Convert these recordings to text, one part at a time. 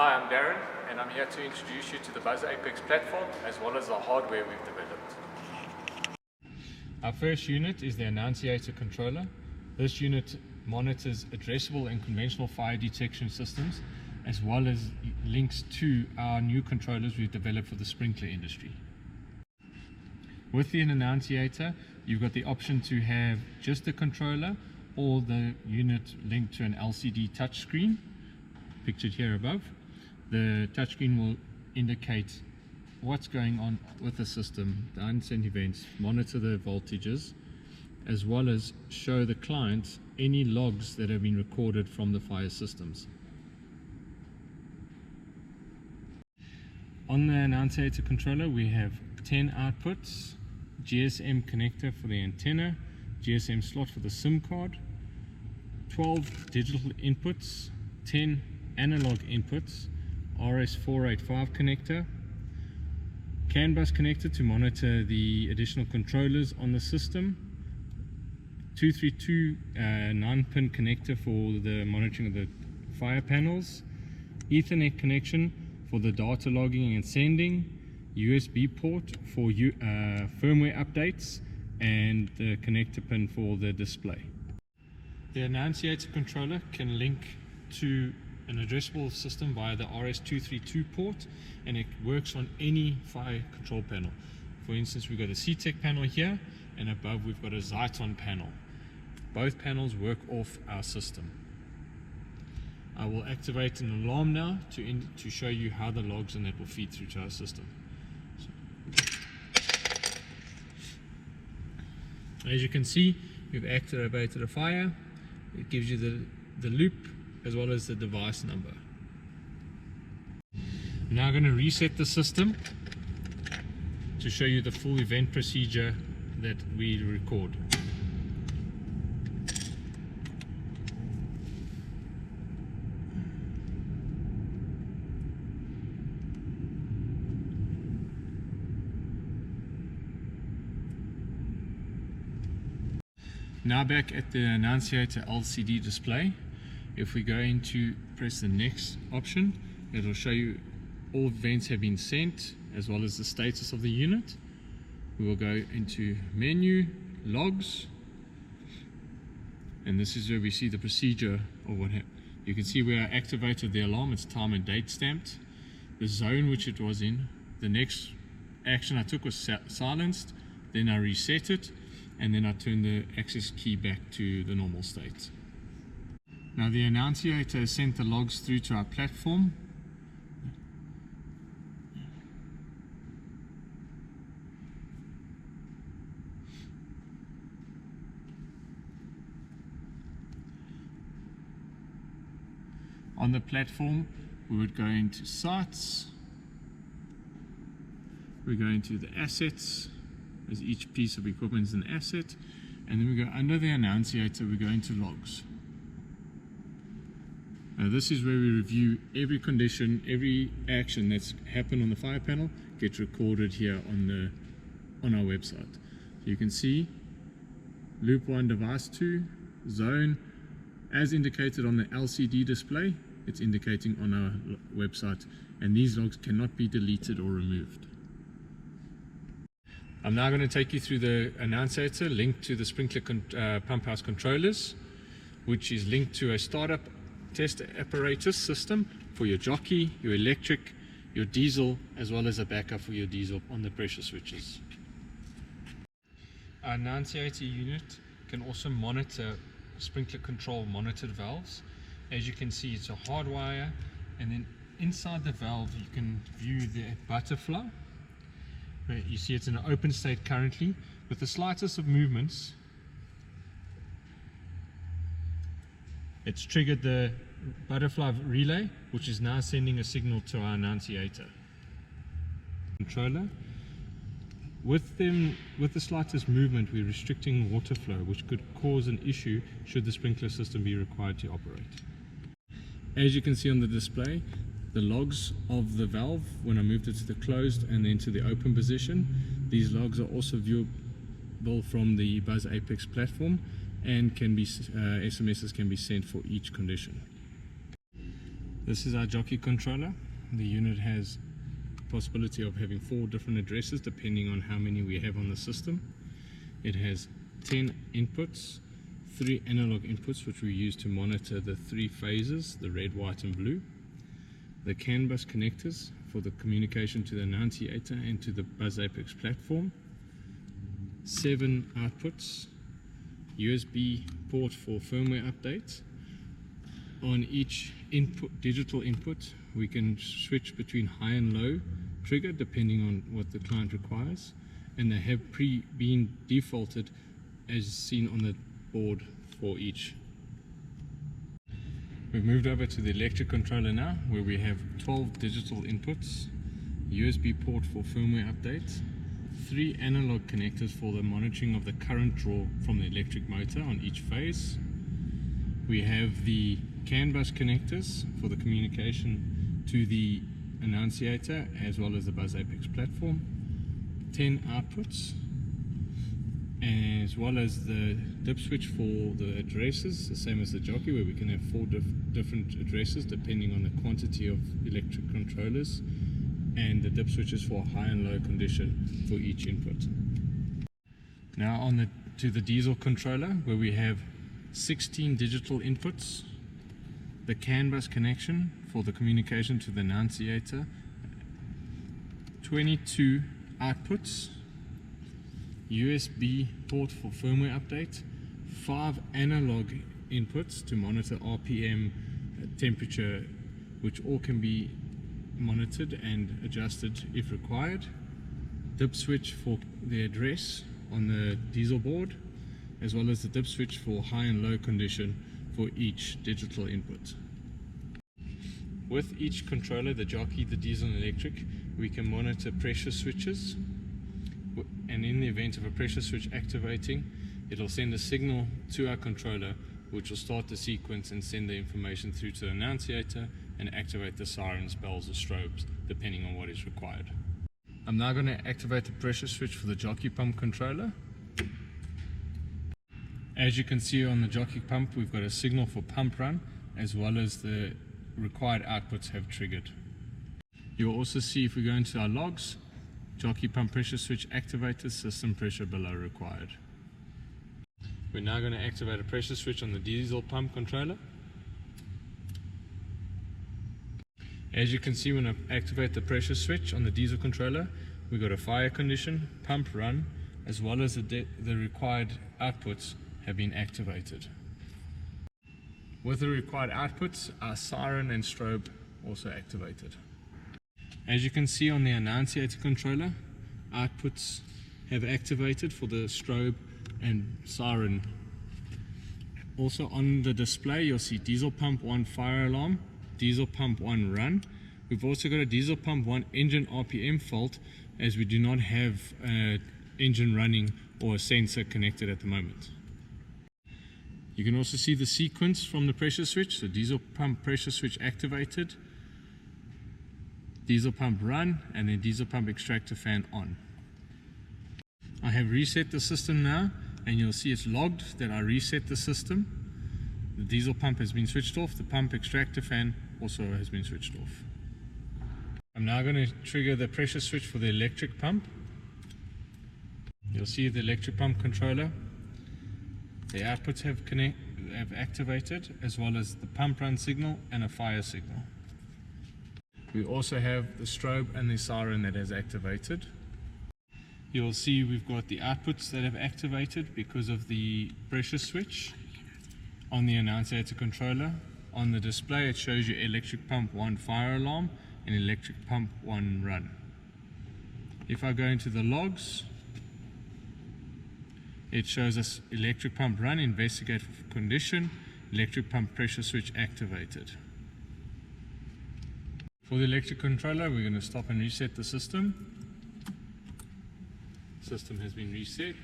Hi, I'm Darren, and I'm here to introduce you to the BuzzApex platform as well as the hardware we've developed. Our first unit is the annunciator controller. This unit monitors addressable and conventional fire detection systems as well as links to our new controllers we've developed for the sprinkler industry. With the annunciator, you've got the option to have just the controller or the unit linked to an LCD touchscreen, pictured here above. The touchscreen will indicate what's going on with the system, the unsafe events, monitor the voltages, as well as show the client any logs that have been recorded from the fire systems. On the annunciator controller, we have 10 outputs, GSM connector for the antenna, GSM slot for the SIM card, 12 digital inputs, 10 analog inputs, RS485 connector, CAN bus connector to monitor the additional controllers on the system, 232 9-pin connector for the monitoring of the fire panels, Ethernet connection for the data logging and sending, USB port for firmware updates, and the connector pin for the display. The annunciator controller can link to an addressable system via the RS232 port, and it works on any fire control panel. For instance, we've got a CTEC panel here, and above we've got a Zyton panel. Both panels work off our system. I will activate an alarm now to show you how the logs and that will feed through to our system. As you can see, we've activated a fire. It gives you the loop as well as the device number. I'm now going to reset the system to show you the full event procedure that we record. Now back at the annunciator LCD display, if we go into press the next option, it will show you all events have been sent as well as the status of the unit. We will go into menu, logs, and this is where we see the procedure of what happened. You can see where I activated the alarm, it's time and date stamped, the zone which it was in. The next action I took was silenced, then I reset it, and then I turned the access key back to the normal state. Now the annunciator has sent the logs through to our platform. On the platform, we would go into sites, we go into the assets, as each piece of equipment is an asset, and then we go under the annunciator, we go into logs. Now this is where we review every condition, every action that's happened on the fire panel gets recorded here on our website. So you can see loop 1, device 2, zone, as indicated on the LCD display, it's indicating on our website, and these logs cannot be deleted or removed. I'm now going to take you through the annunciator linked to the sprinkler pump house controllers, which is linked to a startup test apparatus system for your jockey, your electric, your diesel, as well as a backup for your diesel on the pressure switches. Our annunciator unit can also monitor sprinkler control monitored valves. As you can see, it's a hard wire, and then inside the valve you can view the butterfly. You see it's in an open state currently. With the slightest of movements, it's triggered the butterfly relay, which is now sending a signal to our annunciator controller. With the slightest movement, we're restricting water flow, which could cause an issue should the sprinkler system be required to operate. As you can see on the display, the logs of the valve when I moved it to the closed and then to the open position. These logs are also viewable from the BuzzApex platform, and can be SMSs can be sent for each condition. This is our jockey controller. The unit has possibility of having 4 different addresses depending on how many we have on the system. It has 10 inputs, 3 analog inputs which we use to monitor the 3 phases, the red, white and blue. The CAN bus connectors for the communication to the annunciator and to the BuzzApex platform. 7 outputs, USB port for firmware updates. On each digital input we can switch between high and low trigger depending on what the client requires, and they have been defaulted as seen on the board for each. We've moved over to the electric controller now, where we have 12 digital inputs, USB port for firmware updates, 3 analog connectors for the monitoring of the current draw from the electric motor on each phase. We have the CAN bus connectors for the communication to the annunciator as well as the BuzzApex platform, 10 outputs, as well as the dip switch for the addresses, the same as the jockey, where we can have 4 different addresses depending on the quantity of electric controllers, and the dip switches for high and low condition for each input. Now on to the diesel controller, where we have 16 digital inputs, the CAN bus connection for the communication to the annunciator, 22 outputs, USB port for firmware update, 5 analog inputs to monitor RPM, temperature, which all can be monitored and adjusted if required, dip switch for the address on the diesel board, as well as the dip switch for high and low condition for each digital input. With each controller, the jockey, the diesel and electric, we can monitor pressure switches, and in the event of a pressure switch activating, it'll send a signal to our controller which will start the sequence and send the information through to the annunciator and activate the sirens, bells or strobes depending on what is required. I'm now going to activate the pressure switch for the jockey pump controller. As you can see on the jockey pump, we've got a signal for pump run as well as the required outputs have triggered. You'll also see, if we go into our logs, jockey pump pressure switch activated, system pressure below required. We're now going to activate a pressure switch on the diesel pump controller. As you can see, when I activate the pressure switch on the diesel controller, we've got a fire condition, pump run, as well as the required outputs have been activated. With the required outputs, our siren and strobe also activated. As you can see on the annunciator controller, outputs have activated for the strobe and siren. Also on the display, you'll see diesel pump 1 fire alarm, diesel pump 1 run. We've also got a diesel pump 1 engine RPM fault, as we do not have an engine running or a sensor connected at the moment. You can also see the sequence from the pressure switch. So diesel pump pressure switch activated, diesel pump run, and then diesel pump extractor fan on. I have reset the system now, and you'll see it's logged that I reset the system. The diesel pump has been switched off, the pump extractor fan also has been switched off. I'm now going to trigger the pressure switch for the electric pump. You'll see the electric pump controller. The outputs have activated, as well as the pump run signal and a fire signal. We also have the strobe and the siren that has activated. You'll see we've got the outputs that have activated because of the pressure switch on the annunciator controller. On the display, it shows you electric pump 1 fire alarm and electric pump 1 run. If I go into the logs, it shows us electric pump run, investigate for condition, electric pump pressure switch activated. For the electric controller, we're going to stop and reset the system. System has been reset.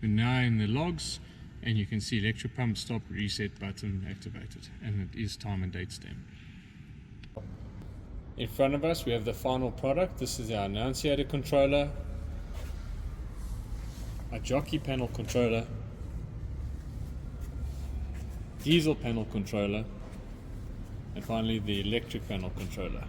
We're now in the logs, and you can see electric pump stop reset button activated, and it is time and date stamped. In front of us we have the final product. This is our annunciator controller, a jockey panel controller, diesel panel controller, And finally, the electric panel controller.